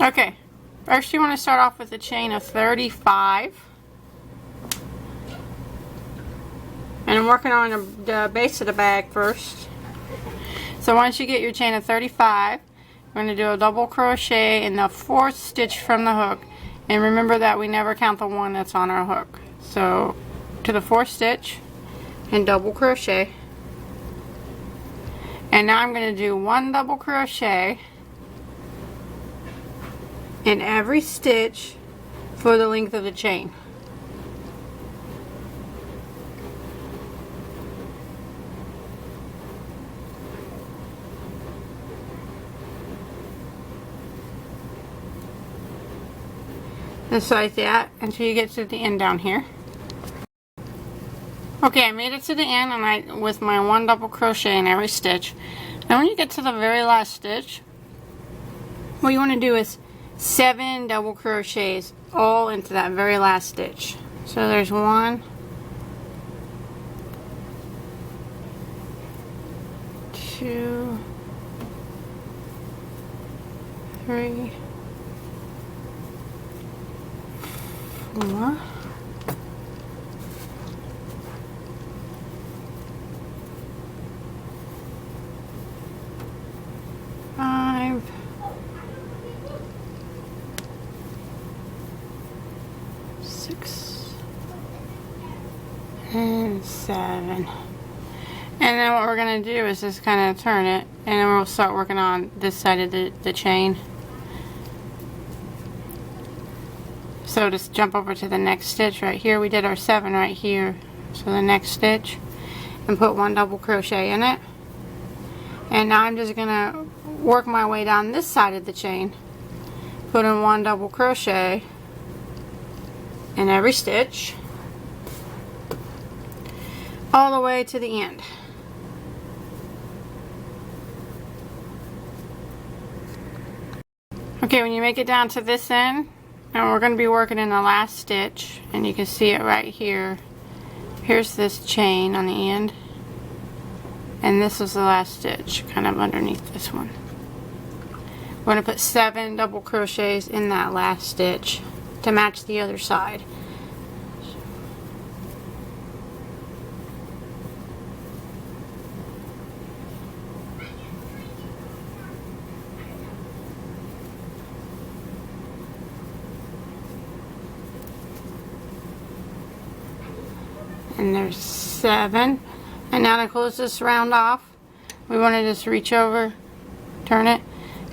Okay, first you want to start off with a chain of 35. And I'm working on the base of the bag first. So once you get your chain of 35, we're going to do a double crochet in the 4th stitch from the hook. And remember that we never count the one that's on our hook. So to the 4th stitch and double crochet. And now I'm going to do 1 double crochet in every stitch for the length of the chain. Just like that until you get to the end down here. Okay, I made it to the end and with my 1 double crochet in every stitch. Now when you get to the very last stitch, what you want to do is 7 double crochets all into that very last stitch. So there's 1, 2, 3, 4, 5, 6, and 7. And then what we're going to do is just kind of turn it, and then we'll start working on this side of the chain. So just jump over to the next stitch right here. We did our 7 right here. So the next stitch, and put 1 double crochet in it. And now I'm just going to work my way down this side of the chain, put in 1 double crochet in every stitch all the way to the end. Okay, when you make it down to this end, and we're going to be working in the last stitch, and you can see it right here. Here's this chain on the end, and this is the last stitch kind of underneath this one. We're going to put 7 double crochets in that last stitch to match the other side. And there's 7. And now to close this round off, we want to just reach over, turn it,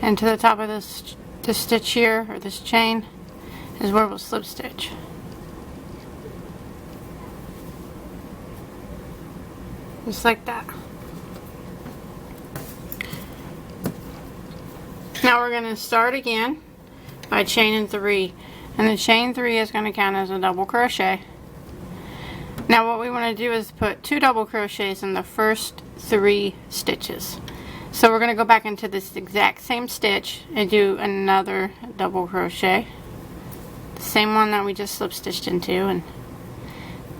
and to the top of this stitch here, or this chain, is where we'll slip stitch. Just like that. Now we're going to start again by chaining 3. And the chain 3 is going to count as a double crochet. Now what we want to do is put 2 double crochets in the first 3 stitches. So we're going to go back into this exact same stitch and do another double crochet. The same one that we just slip stitched into. And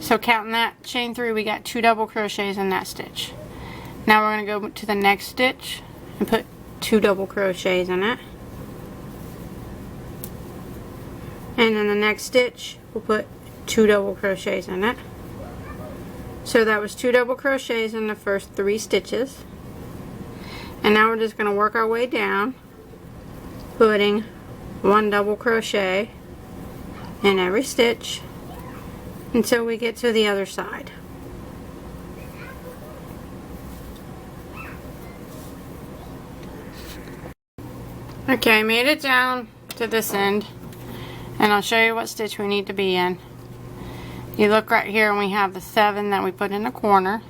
so counting that chain 3, we got 2 double crochets in that stitch. Now we're going to go to the next stitch and put 2 double crochets in it. And then the next stitch, we'll put 2 double crochets in it. So that was 2 double crochets in the first 3 stitches. And now we're just going to work our way down, putting 1 double crochet in every stitch until we get to the other side. Okay, I made it down to this end, and I'll show you what stitch we need to be in. You look right here and we have the 7 that we put in the corner.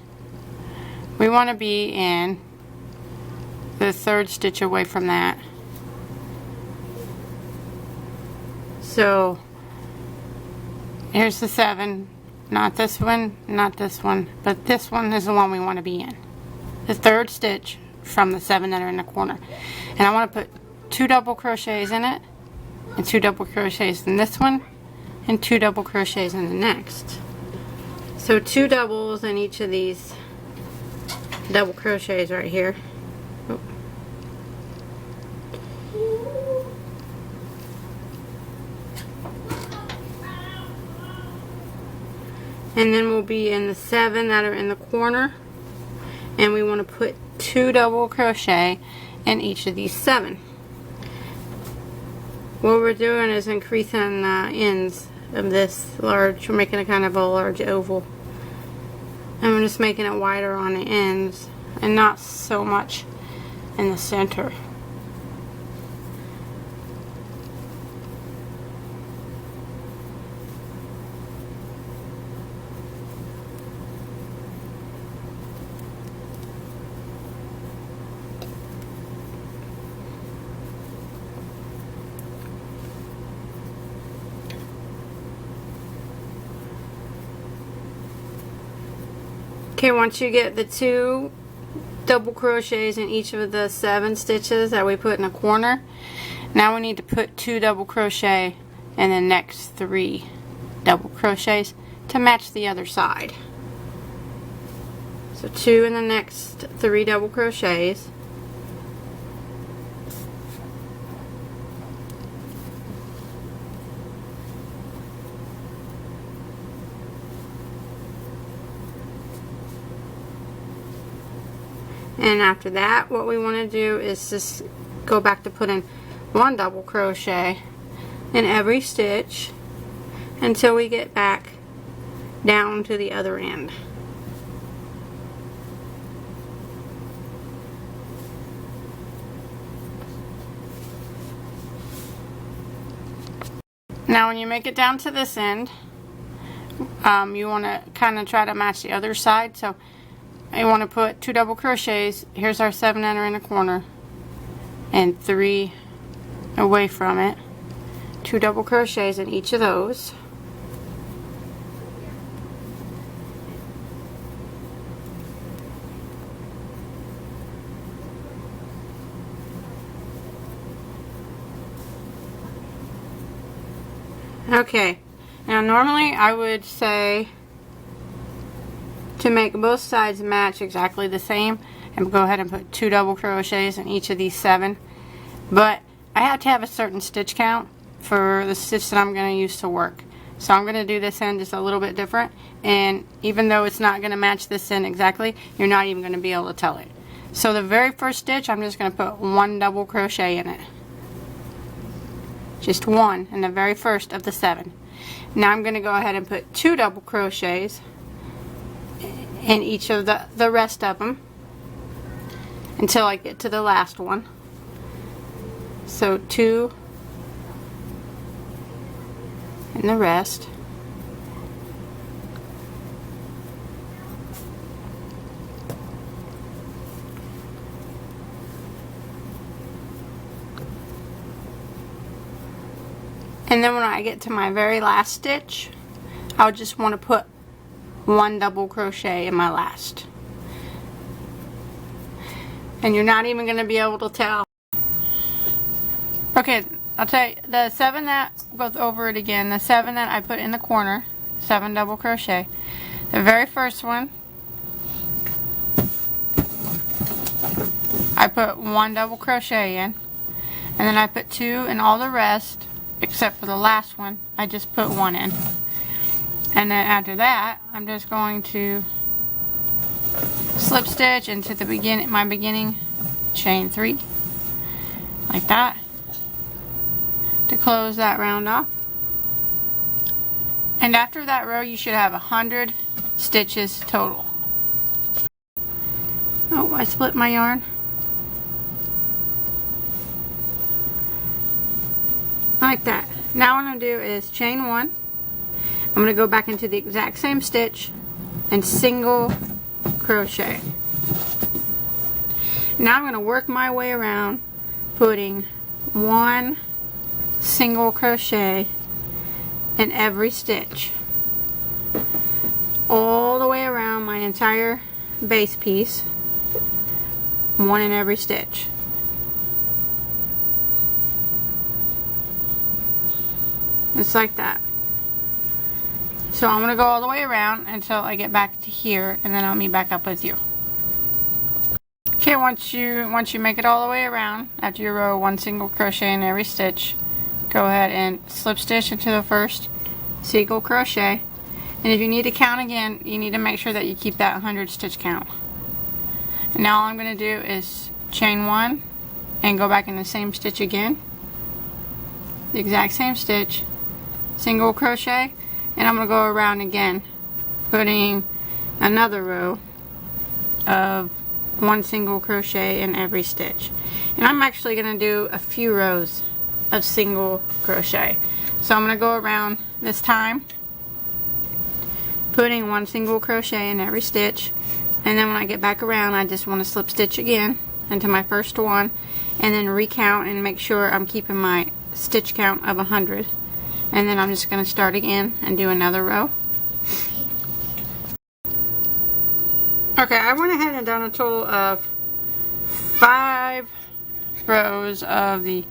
We want to be in the 3rd stitch away from that. So here's the 7, not this one, not this one, but this one is the one we want to be in. The 3rd stitch from the 7 that are in the corner. And I want to put 2 double crochets in it, and 2 double crochets in this one, and 2 double crochets in the next. So 2 doubles in each of these double crochets right here. and then we'll be in the 7 that are in the corner, and we want to put 2 double crochet in each of these 7. What we're doing is increasing the ends of this large. We're making a kind of a large oval, and we're just making it wider on the ends and not so much in the center. Okay, once you get the 2 double crochets in each of the 7 stitches that we put in a corner, now we need to put 2 double crochet in the next 3 double crochets to match the other side. So 2 in the next 3 double crochets. And after that, what we want to do is just go back to putting 1 double crochet in every stitch until we get back down to the other end. Now when you make it down to this end, you want to kind of try to match the other side. So you want to put 2 double crochets. Here's our 7 that are in the corner, and 3 away from it. 2 double crochets in each of those. Okay, now normally I would say to make both sides match exactly the same, and go ahead and put 2 double crochets in each of these 7, but I have to have a certain stitch count for the stitch that I'm going to use to work. So I'm going to do this end just a little bit different, and even though it's not going to match this end exactly, you're not even going to be able to tell it. So the very first stitch, I'm just going to put 1 double crochet in it. Just 1 in the very first of the 7. Now I'm going to go ahead and put 2 double crochets in each of the rest of them until I get to the last one. So 2 in the rest. And then when I get to my very last stitch, I'll just want to put 1 double crochet in my last. And you're not even going to be able to tell. Okay, I'll tell you, the 7 that, goes over it again, the 7 that I put in the corner, 7 double crochet. The very first one, I put 1 double crochet in, and then I put 2 in all the rest, except for the last one, I just put 1 in. And then after that, I'm just going to slip stitch into the beginning chain 3, like that, to close that round off. And after that row, you should have 100 stitches total. Oh, I split my yarn. Like that. Now what I'm going to do is chain 1. I'm going to go back into the exact same stitch and single crochet. Now I'm going to work my way around, putting 1 single crochet in every stitch, all the way around my entire base piece, 1 in every stitch. Just like that. So I'm going to go all the way around until I get back to here, and then I'll meet back up with you. Okay, once you make it all the way around, after you row 1 single crochet in every stitch, go ahead and slip stitch into the first single crochet, And if you need to count again, you need to make sure that you keep that 100 stitch count. And now all I'm going to do is chain 1 and go back in the same stitch again, the exact same stitch, single crochet, and I'm going to go around again, putting another row of 1 single crochet in every stitch. And I'm actually going to do a few rows of single crochet. So I'm going to go around this time, putting 1 single crochet in every stitch, and then when I get back around, I just want to slip stitch again into my first one, and then recount and make sure I'm keeping my stitch count of 100. And then I'm just going to start again and do another row. Okay, I went ahead and done a total of 5 rows of the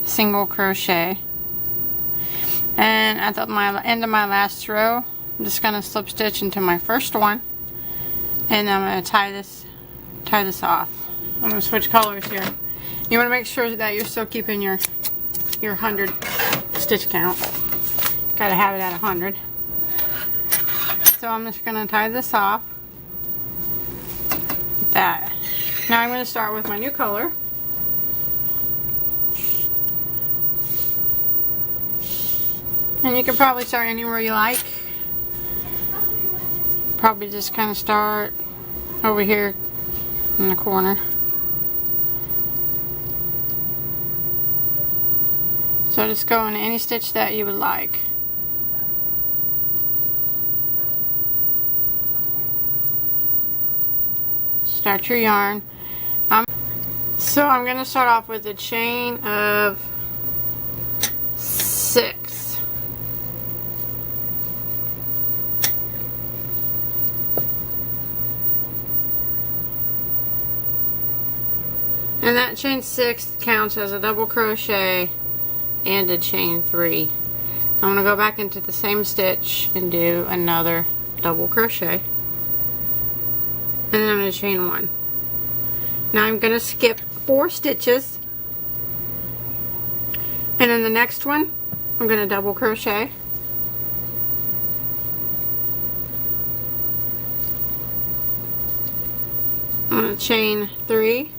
single crochet, and at the end of my last row, I'm just going to slip stitch into my first one, and I'm going to tie this off. I'm going to switch colors here. You want to make sure that you're still keeping your 100 stitch count. Got to have it at 100. So I'm just going to tie this off like that. Now I'm going to start with my new color. And you can probably start anywhere you like. Probably just kind of start over here in the corner. So just go in any stitch that you would like. Start your yarn. So I'm going to start off with a chain of 6. And that chain 6 counts as a double crochet and a chain 3. I'm going to go back into the same stitch and do another double crochet. And then I'm going to chain 1. Now I'm going to skip 4 stitches. And in the next one, I'm going to double crochet. I'm going to chain 3.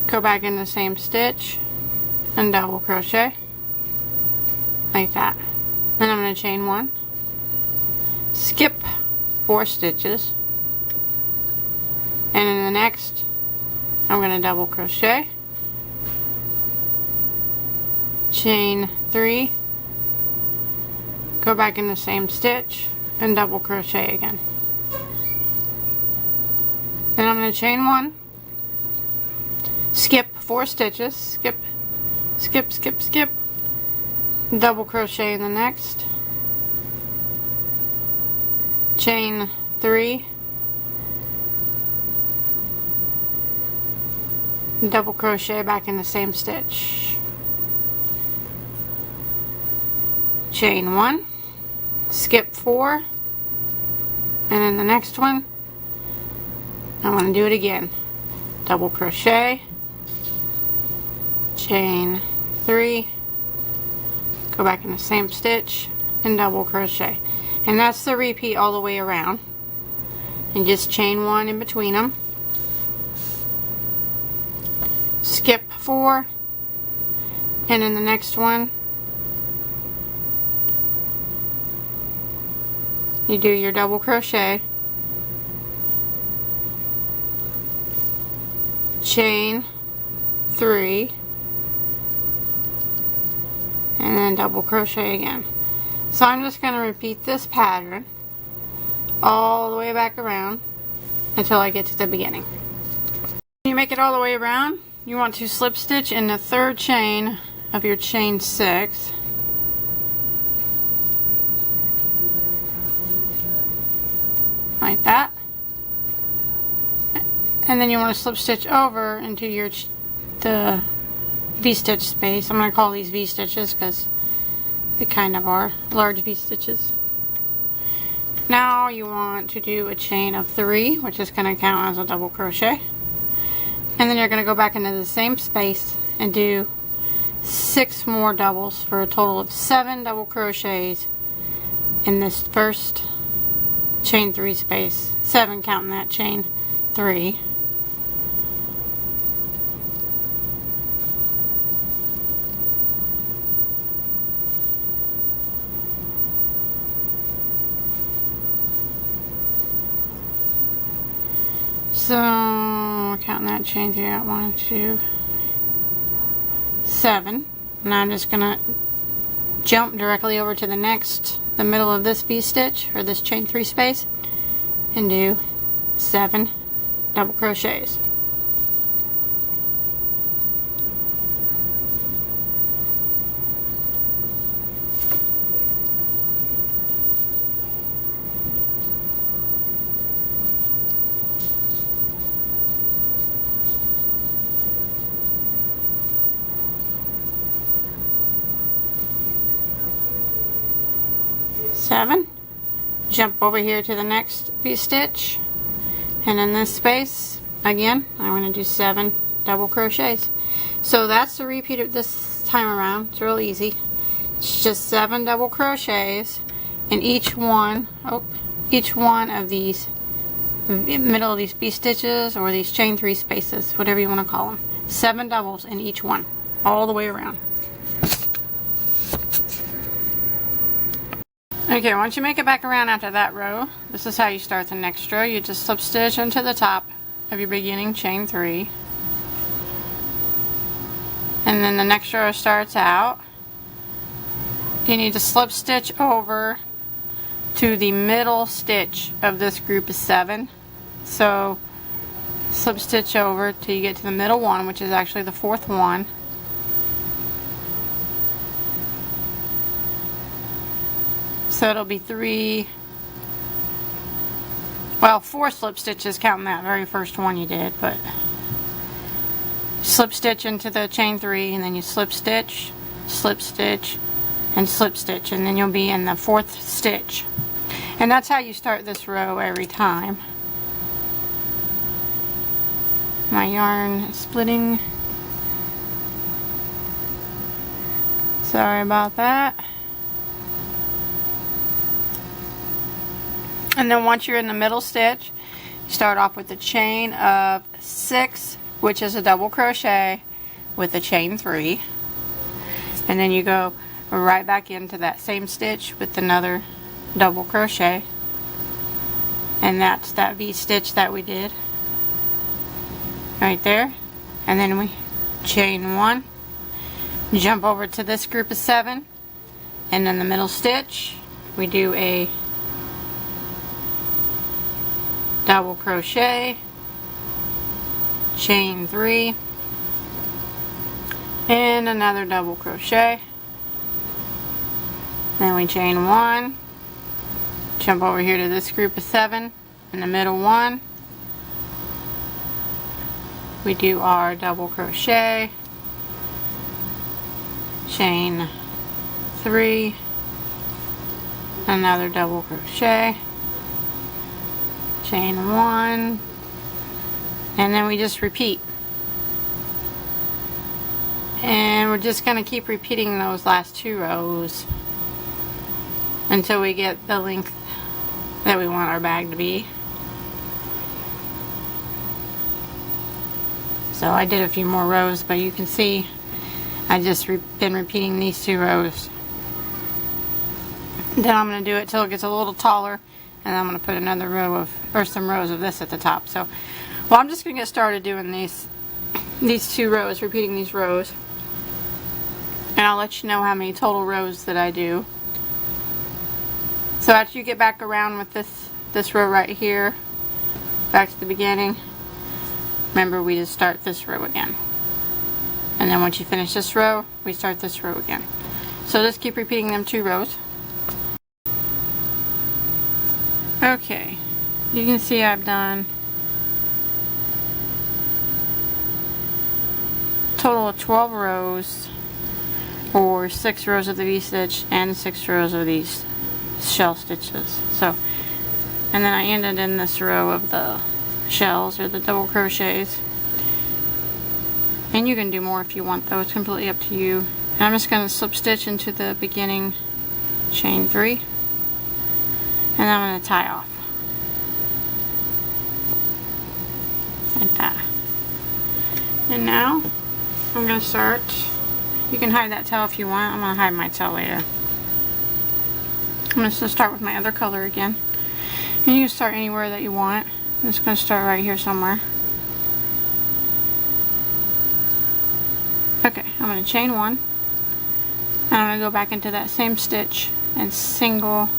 Go back in the same stitch and double crochet like that. Then I'm going to chain 1, skip 4 stitches, and in the next I'm going to double crochet, chain 3, go back in the same stitch and double crochet again. Then I'm going to chain 1, skip 4 stitches, skip, skip, skip, skip, double crochet in the next, chain 3, double crochet back in the same stitch, chain 1, skip 4, and in the next one I'm going to do it again, double crochet, chain 3, go back in the same stitch and double crochet. And that's the repeat all the way around. And just chain 1 in between them, skip 4, and in the next one you do your double crochet, chain 3, and then double crochet again. So I'm just going to repeat this pattern all the way back around until I get to the beginning. When you make it all the way around, you want to slip stitch in the 3rd chain of your chain 6, like that, and then you want to slip stitch over into your the V-stitch space. I'm going to call these V-stitches because they kind of are large V-stitches. Now you want to do a chain of 3, which is going to count as a double crochet, and then you're going to go back into the same space and do 6 more doubles for a total of 7 double crochets in this first chain 3 space, 7 counting that chain 3. So counting that chain 3 out, 1, 2, 7. And I'm just gonna jump directly over to the middle of this V-stitch, or this chain 3 space, and do 7 double crochets. Seven. Jump over here to the next V-stitch, and in this space again I'm going to do 7 double crochets. So that's the repeat of this time around. It's real easy. It's just 7 double crochets in each one of these middle of these V-stitches, or these chain 3 spaces, whatever you want to call them. 7 doubles in each one, all the way around. Okay, once you make it back around after that row, this is how you start the next row. You just slip stitch into the top of your beginning chain 3. And then the next row starts out. You need to slip stitch over to the middle stitch of this group of 7. So slip stitch over till you get to the middle one, which is actually the 4th one. So it'll be 4 slip stitches counting that very first one you did, but slip stitch into the chain 3, and then you slip stitch, and slip stitch, and then you'll be in the 4th stitch. And that's how you start this row every time. My yarn is splitting. Sorry about that. And then once you're in the middle stitch, you start off with a chain of 6, which is a double crochet with a chain 3. And then you go right back into that same stitch with another double crochet. And that's that V-stitch that we did right there. And then we chain 1, jump over to this group of 7, and in the middle stitch we do a double crochet, chain 3, and another double crochet. Then we chain 1, jump over here to this group of 7, in the middle one we do our double crochet, chain 3, another double crochet, chain 1, and then we just repeat. And we're just going to keep repeating those last 2 rows until we get the length that we want our bag to be. So I did a few more rows, but you can see I just been repeating these 2 rows. Then I'm going to do it till it gets a little taller, and I'm going to put another row of, or some rows of this at the top. So, well, I'm just going to get started doing these 2 rows, repeating these rows. And I'll let you know how many total rows that I do. So after you get back around with this row right here, back to the beginning, remember we just start this row again. And then once you finish this row, we start this row again. So just keep repeating them 2 rows. Okay, you can see I've done a total of 12 rows, or 6 rows of the V-stitch and 6 rows of these shell stitches. So, and then I ended in this row of the shells, or the double crochets. And you can do more if you want, though. It's completely up to you. And I'm just going to slip stitch into the beginning chain 3. and I'm going to tie off like that. And now I'm going to start. You can hide that tail if you want. I'm going to hide my tail later. I'm just going to start with my other color again, and you can start anywhere that you want. I'm just going to start right here somewhere. Okay, I'm going to chain 1, and I'm going to go back into that same stitch and single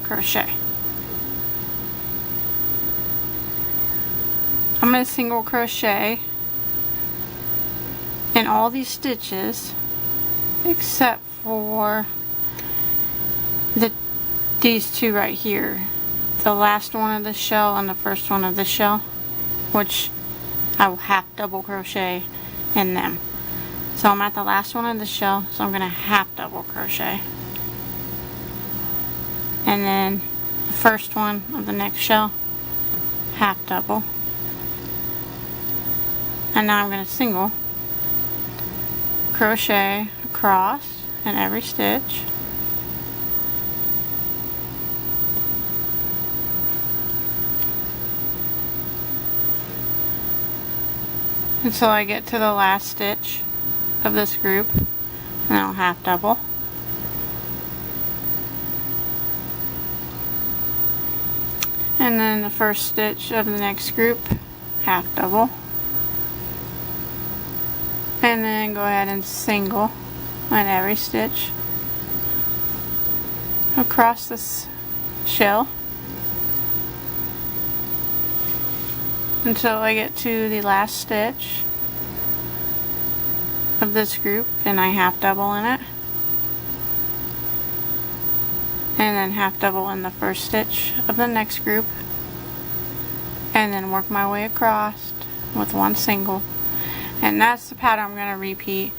crochet. I'm going to single crochet in all these stitches except for these two right here, the last one of the shell and the first one of the shell, which I will half double crochet in them. So I'm at the last one of the shell, so I'm going to half double crochet, and then the first one of the next shell, half double, and now I'm going to single crochet across in every stitch, until I get to the last stitch of this group, and I'll half double, and then the first stitch of the next group, half double, and then go ahead and single on every stitch across this shell until I get to the last stitch of this group, and I half double in it, and then half double in the first stitch of the next group, and then work my way across with one single. And that's the pattern I'm going to repeat.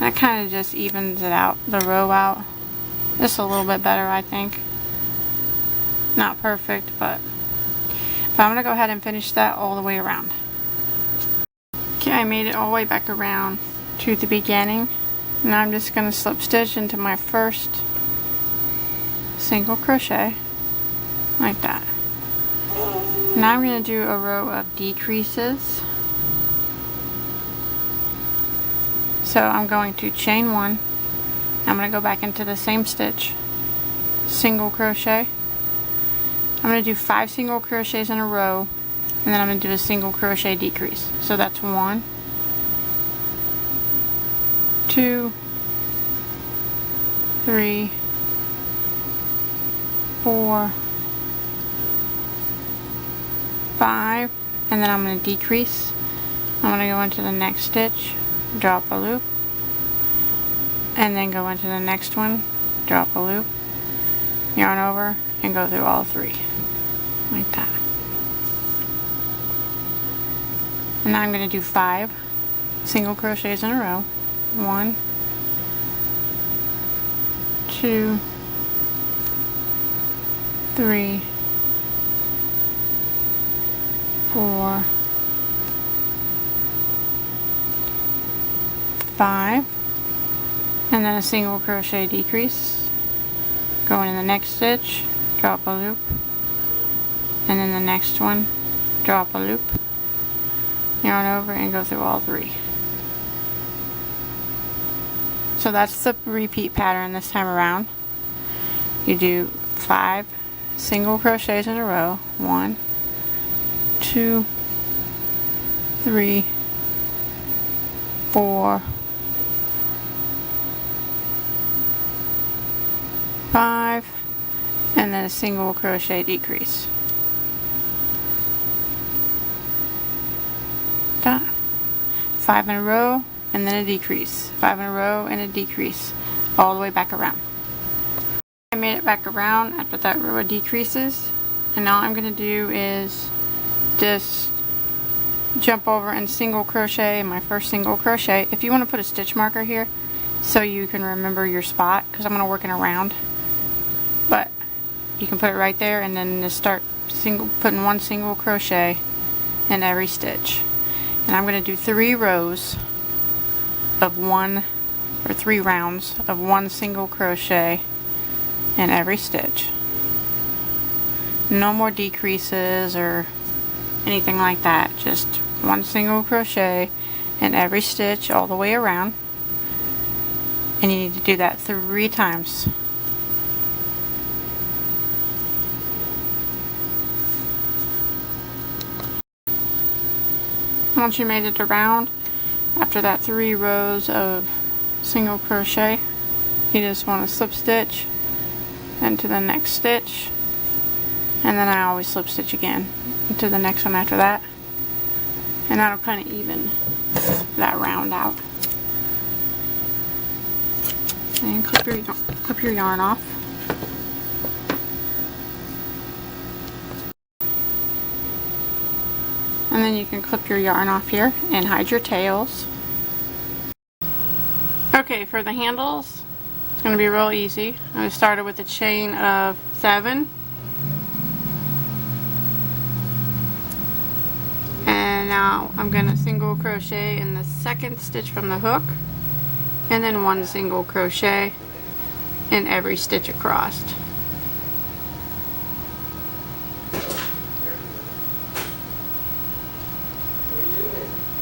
That kind of just evens it out, the row out, just a little bit better, I think. Not perfect, but I'm going to go ahead and finish that all the way around. Okay, I made it all the way back around to the beginning. Now I'm just going to slip stitch into my first single crochet like that. Now I'm going to do a row of decreases. So I'm going to chain 1, I'm going to go back into the same stitch, single crochet. I'm going to do 5 single crochets in a row, and then I'm going to do a single crochet decrease. So that's 1, 2, 3, 4, 5, and then I'm going to decrease. I'm going to go into the next stitch, drop a loop, and then go into the next one, drop a loop, yarn over, and go through all 3 like that. And now I'm going to do 5 single crochets in a row. 1, 2, 3, 4, 5, and then a single crochet decrease, go into the next stitch, drop a loop, and then the next one, drop a loop, yarn over, and go through all 3. So that's the repeat pattern this time around. You do 5 single crochets in a row, 1, 2, 3, 4, 5, and then a single crochet decrease. Done. 5 in a row, and then a decrease. 5 in a row, and a decrease, all the way back around. I made it back around after that row of decreases, and all I'm going to do is just jump over and single crochet in my first single crochet. If you want to put a stitch marker here so you can remember your spot, because I'm going to work in a round, but you can put it right there, and then just start putting one single crochet in every stitch. And I'm going to do 3 rows of 1, or 3 rounds of 1 single crochet in every stitch. No more decreases or anything like that. Just one single crochet in every stitch all the way around. And you need to do that 3 times. Once you made it around, after that 3 rows of single crochet, you just want to slip stitch into the next stitch, and then I always slip stitch again into the next one after that, and that'll kind of even that round out. And clip your yarn off. And then you can clip your yarn off here and hide your tails. Okay, for the handles, it's going to be real easy. I started with a chain of 7. And now I'm going to single crochet in the second stitch from the hook, and then 1 single crochet in every stitch across.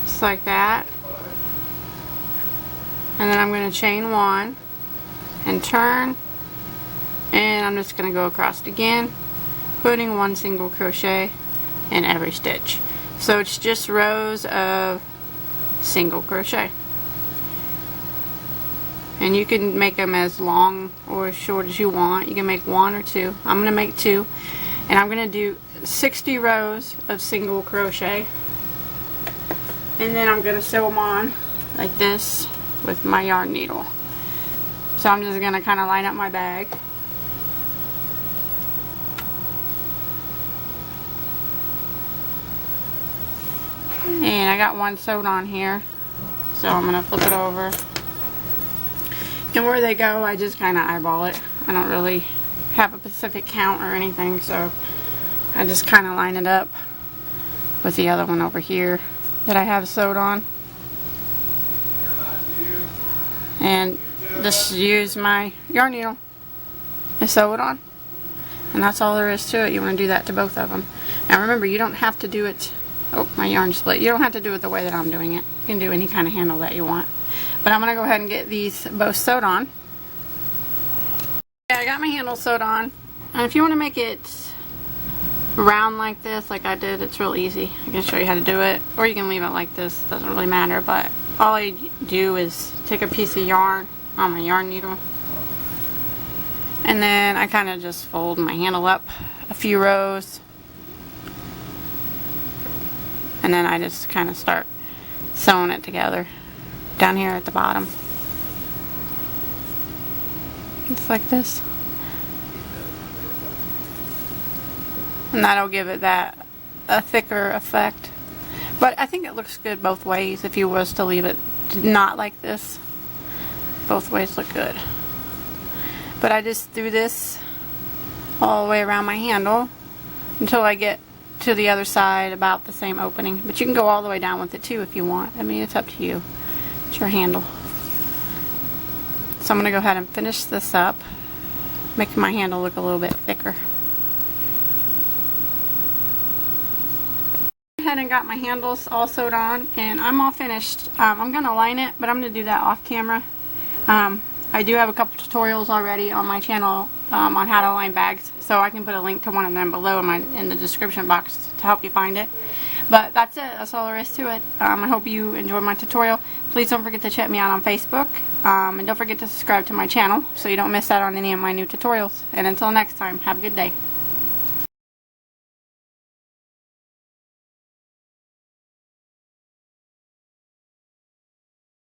Just like that. And then I'm going to chain 1 and turn, and I'm just going to go across it again, putting 1 single crochet in every stitch. So it's just rows of single crochet. And you can make them as long or as short as you want. You can make 1 or 2. I'm going to make 2. And I'm going to do 60 rows of single crochet. And then I'm going to sew them on like this with my yarn needle. So I'm just going to kind of line up my bag. And I got 1 sewed on here, so I'm going to flip it over. And where they go, I just kind of eyeball it. I don't really have a specific count or anything, so I just kind of line it up with the other one over here that I have sewed on. And just use my yarn needle and sew it on. And that's all there is to it. You want to do that to both of them. Now remember, you don't have to do it. Oh, my yarn split. You don't have to do it the way that I'm doing it. You can do any kind of handle that you want. But I'm going to go ahead and get these both sewed on. Yeah, I got my handle sewed on. And if you want to make it round like this, like I did, it's real easy. I can show you how to do it. Or you can leave it like this. It doesn't really matter. But all I do is take a piece of yarn on my yarn needle. And then I kind of just fold my handle up a few rows. And then I just kind of start sewing it together down here at the bottom. Just like this. And that'll give it that a thicker effect. But I think it looks good both ways. If you was to leave it not like this, both ways look good. But I just threw this all the way around my handle until I get to the other side about the same opening. But you can go all the way down with it too if you want. I mean, it's up to you. It's your handle. So I'm going to go ahead and finish this up, making my handle look a little bit thicker. I went ahead and got my handles all sewed on, and I'm all finished. I'm going to line it, but I'm going to do that off camera. I do have a couple tutorials already on my channel on how to line bags, so I can put a link to one of them below in the description box to help you find it. But that's it. That's all there is to it. I hope you enjoyed my tutorial. Please don't forget to check me out on Facebook, and don't forget to subscribe to my channel so you don't miss out on any of my new tutorials. And until next time, have a good day.